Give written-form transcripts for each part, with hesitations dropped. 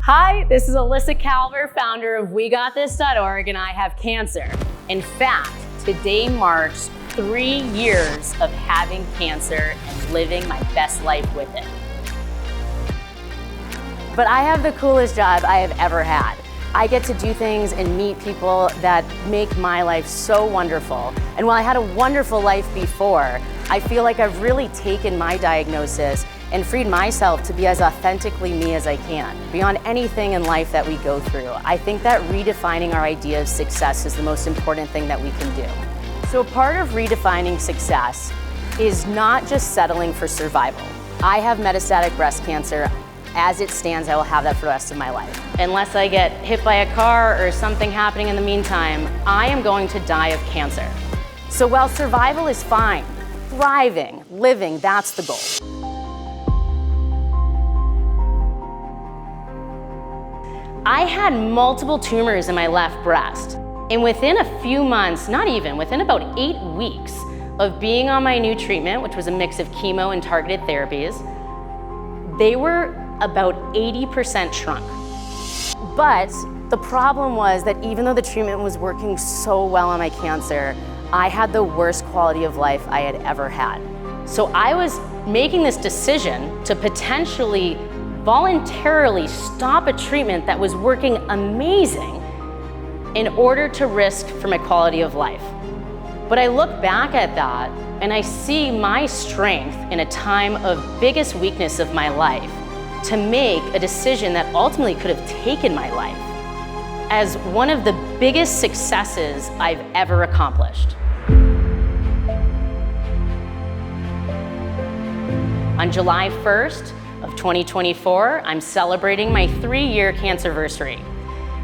Hi, this is Elissa Kalver, founder of WeGotThis.org, and I have cancer. In fact, today marks 3 years of having cancer and living my best life with it. But I have the coolest job I have ever had. I get to do things and meet people that make my life so wonderful. And while I had a wonderful life before, I feel like I've really taken my diagnosis and freed myself to be as authentically me as I can, beyond anything in life that we go through. I think that redefining our idea of success is the most important thing that we can do. So part of redefining success is not just settling for survival. I have metastatic breast cancer. As it stands, I will have that for the rest of my life. Unless I get hit by a car or something happening in the meantime, I am going to die of cancer. So while survival is fine, thriving, living, that's the goal. I had multiple tumors in my left breast. And within a few months, not even, within about 8 weeks of being on my new treatment, which was a mix of chemo and targeted therapies, they were about 80% shrunk. But the problem was that even though the treatment was working so well on my cancer, I had the worst quality of life I had ever had. So I was making this decision to potentially voluntarily stop a treatment that was working amazing in order to risk for my quality of life. But I look back at that and I see my strength in a time of biggest weakness of my life to make a decision that ultimately could have taken my life as one of the biggest successes I've ever accomplished. On July 1st of 2024, I'm celebrating my 3-year cancerversary.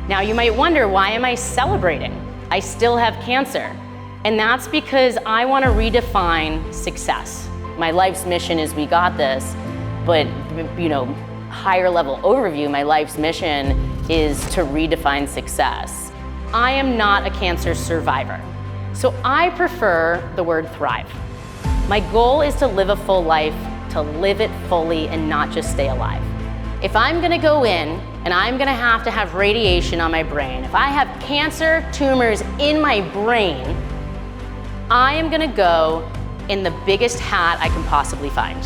Now you might wonder, why am I celebrating? I still have cancer. And that's because I want to redefine success. My life's mission is we got this, but higher level overview, my life's mission is to redefine success. I am not a cancer survivor, so I prefer the word thrive. My goal is to live a full life, to live it fully and not just stay alive. If I'm gonna go in and I'm gonna have to have radiation on my brain, if I have cancer tumors in my brain, I am gonna go in the biggest hat I can possibly find.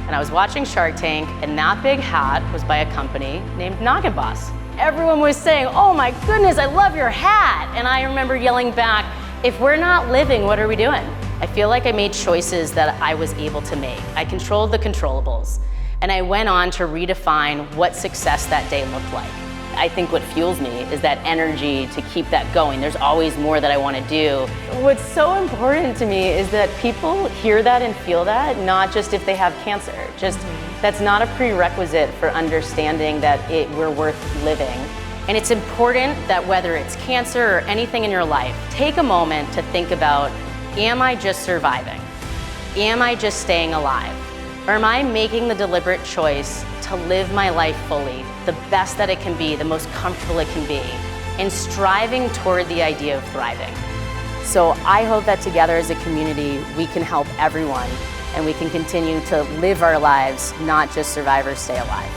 And I was watching Shark Tank, and that big hat was by a company named Noggin Boss. Everyone was saying, "Oh my goodness, I love your hat." And I remember yelling back, if we're not living, what are we doing? I feel like I made choices that I was able to make. I controlled the controllables, and I went on to redefine what success that day looked like. I think what fuels me is that energy to keep that going. There's always more that I want to do. What's so important to me is that people hear that and feel that, not just if they have cancer. That's not a prerequisite for understanding that we're worth living. And it's important that whether it's cancer or anything in your life, take a moment to think about, am I just surviving? Am I just staying alive? Or am I making the deliberate choice to live my life fully, the best that it can be, the most comfortable it can be, and striving toward the idea of thriving? So I hope that together as a community, we can help everyone and we can continue to live our lives, not just survive or stay alive.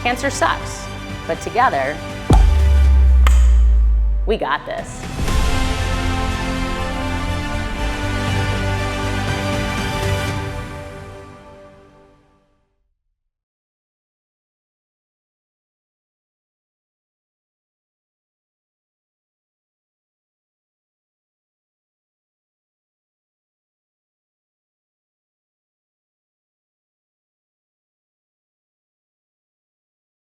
Cancer sucks, but together, we got this.